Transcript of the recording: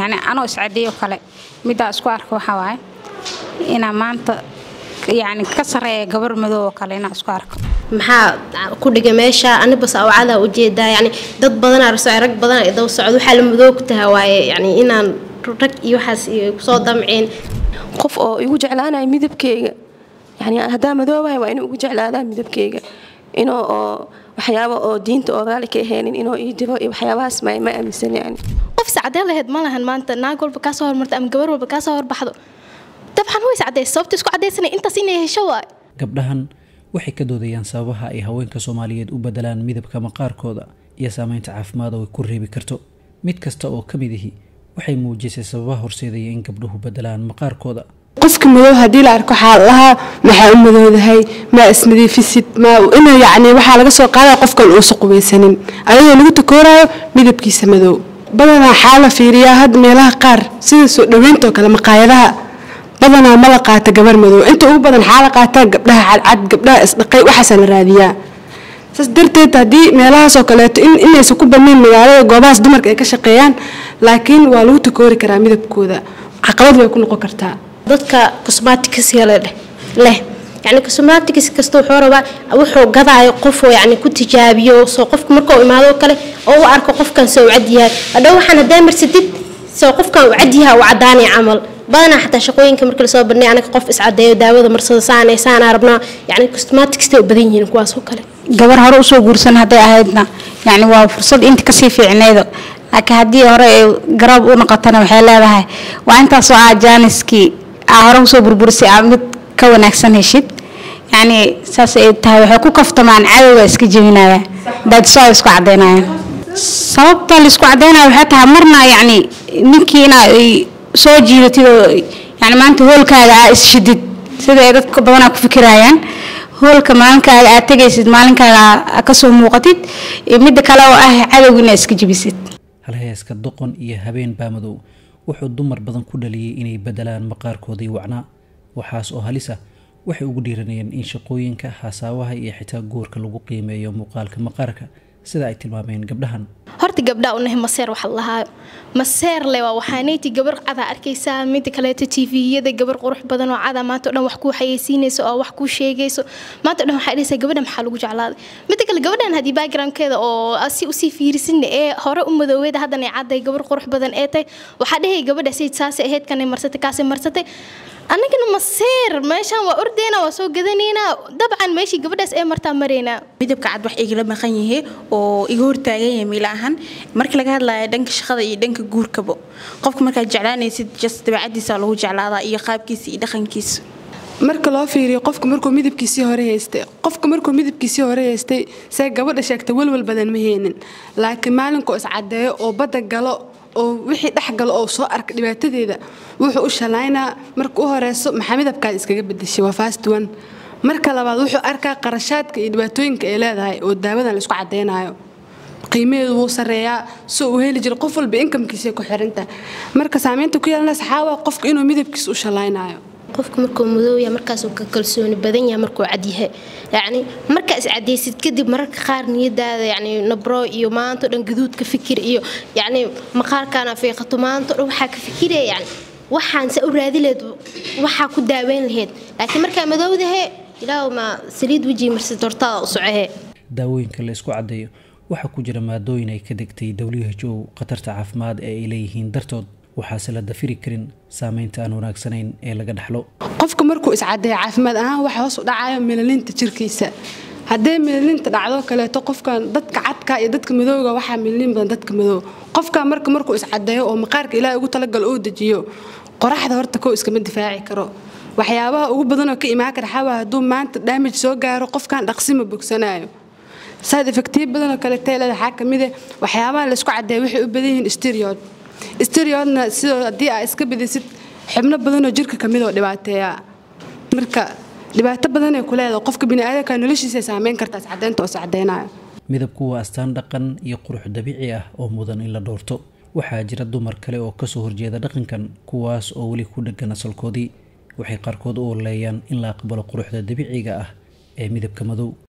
يعني أنا أسعديه وكله مدة أسكو أركو حواي إنا ما أنت يعني كسر قبر مذو وكله إنا أسكو أركو maxaa ku dhigay meesha anibas oo caada u jeedaa yani dad badan arso rag badan ay daba socdo waxa la madow ku tahay waaye yani inaan rag iyo waxaas ku soo damceen qof oo igu jeclaanay midabkeyga yani hadaa madoobahay waa inuu igu jeclaadaa midabkeyga inoo waxyaabo oo diinta oo raali ka aheenin inoo ii diro iyo waxyaabahaas ma aaminsan yani qof sacadeen lahayd ma lahan maanta naag walba ka soo hormarta ama gabar walba ka soo horbaxdo dabcan way sacadeen sababta isku cadeysanay intaas inay hesho waa gabdhahan waxay ka doodayaan sababaha ay haweenka Soomaaliyeed u bedelaan midabka maqaarkooda iyo saameynta caafimaad oo ku reebi karto mid kasta oo kamid ah waxay muujisay sababaha horseedaya in gabdhuhu bedelaan maqaarkooda qofka madow hadii la arko xal laha maxay u madowdahay ma isnadiifisid ma inuu yani waxa laga soo qaaday qofkan uu suqweysanin ayadoo lagu takoorayo midabkiisa madow badana xaala fiiriya had meelaha qaar sida soo dhaweynto kala maqaayadaha badana ma la qaata gabar madow inta ugu badan xaala qaata gabdhaha cad gabdhaha isdhaqay waxa la raadiyaa sas darteed hadii meelaha soo kaleeto inay isku baneen magaalada goobaas dumarka ay ka shaqeeyaan laakiin waa lagu takoori karaa midabkooda caqabad way ku noqon kartaa dadka cosmetics leh يعني cosmetics كستو حوربا wuxuu gadaayo qof oo yani ku tijaabiyo soo qofku markuu imaado kale oo arko qofkan soo cadiyahay hadhow waxaan haday marsidid soo qofkan uu cadiyahay oo cadaani amal baana xataa shaqooyinka markii la soo banay anaga qof is cadeeyo daawada marsada saan arabna yani cosmetics oo badan yihiin kuwaas oo kale gabar hore u soo guursan haday ahaydna yani waa fursad inta ka sii fiicneedo laakiin hadii hore garab u noqotana waxay leedahay waa inta soo ajaaniski hore soo burbursay mid ka wanaagsan heshid يعني ساس إنتهى وحكوا كفتمان عادي واسك جميناه داد صار اسكو عدينا صوبت الاسكو عدينا وحتى مرنا يعني نكينا صوجي يعني ما أنت هول كذا شديد سيدا إذا بدنا كفكريان هول كمان كذا أتجسد مالن كذا أكسر موقتيد مد كلاو عادي وناس كجبسيت هل هي اسك الدقن هبين بامدو وحد دمر بدن كل لي إني بدلان مقار كودي وعنا وحاس أهلسه waxay ugu dhiiranayeen in shaqooyinka xasaawaha iyo xitaa goorka lagu qiimeeyo muuqaalka maqaarka sida ay tilmaameen gabdhahan horta gabdha u nahay maseer wax lahaa maseer leewa waxaanayti gabar cad arkaysa mid kale TV-yada gabar qurux badan oo cad maanta dhan wax ku xayeysiinayso oo wax ku sheegayso maanta dhan waxa dhaysa gabadha maxaa lagu jeclaaday mid kale gabadhan hadii background-keeda oo asi u sii fiirsin ee hore u madoweyda hadan ay caday gabar qurux badan ee tay waxa dhahay gabadha si saas ahayd kan marsatay kaas marsatay أنا مصير ماشان وأردينا وسوق جذنينا طبعا ماشي قبل أس مرتا مرينا midabka cad wax igala maqan yahay oo igu hortaagay miilaahan marka laga hadlayo dhanka shaqada iyo dhanka guurkaba qofka marka jeclaanaysid just dabacadiisa lagu jeclaada iyo qaabkiisa iyo dhaqankiisa marka loo fiiriyo qofka markuu midabkiisa hore haystay say gabadha sheegtay walwal badan ma heenin laakiin maalinka is cadeeyo oo bada galo oo wixii dhaxgal oo soo arka dhibaatadeeda wuxuu u shalaynaa markuu horeeso maxamidabkaad iskaga bedeshay waa fast one marka labaad wuxuu arkaa qarashaadka iyo dhibaatooyinka ay leedahay oo daawadan la isku cadeynayo qiimaheedu wuu sareeyaa soo u heli jiro qof walba inkamkiisa ku xirinta marka saameynta ku yeelanaysa saxaawa qofka inuu midabkiisa u shalaynayo qofka markuu madow yahay markaas uu ka kalsooni badan yahay markuu cad yahay yani markaas cadeysid kadib mararka qaar niyadaada yani nabro iyo maanta dhan gaduud ka fikir iyo yani maqaarkana fiiqato maanta waxa ka fikiraya yani waxaan sa u raadileed waxa ku daaweyn lahayd laakiin marka madowdahay ilaaw ma saliid waji marsid hortada u socohe daawooyinka la isku cadeeyo waxa ku jira maadooyin ay ka degtay WHO qatarta caafimaad ee ay leeyihiin dartood waxaa la dafiri karin saameynta aan wanaagsanayn ee laga dhaxlo qofka markuu is cadeeyo caafimaad ahaan waxa hoos u dhacayo melaninta jirkiisa hadee melaninta dhacdo kale to qofkan dadka cadka iyo dadka madowga waxa melanin badan dadka madow qofka markuu is cadeeyo oo maqaarka Ilaahay ugu talagal oo dajiyo qoraxda horta ko iskama difaaci karo waxyaabaha ugu badan oo ka imaan kara xawaa haduu maanta damage soo gaaro qofkan dhaqsimo bogsanayo side effect badan oo kale teelada waxa kamid ah waxyaabaha la isku cadeeyo waxay u badan yihiin steroidna sidoo hadii ay iska bidisid xubno badan oo jirka kamid oo dhibaateeya marka dhibaato badan ay ku leedahay qofka bini'aadamka noloshiisa saameyn kartaa cadeynta oo sacadeynayo midabku waa astaan dhaqan iyo qurux dabiici ah oo mudan in la doorto waxaa jira dumar kale oo ka soo horjeeda dhaqankan kuwaas oo wali ku dhagan asalkoodii waxay qaarkood u oleeyaan in la aqbalo quruxda dabiiciga ah ee midabka madow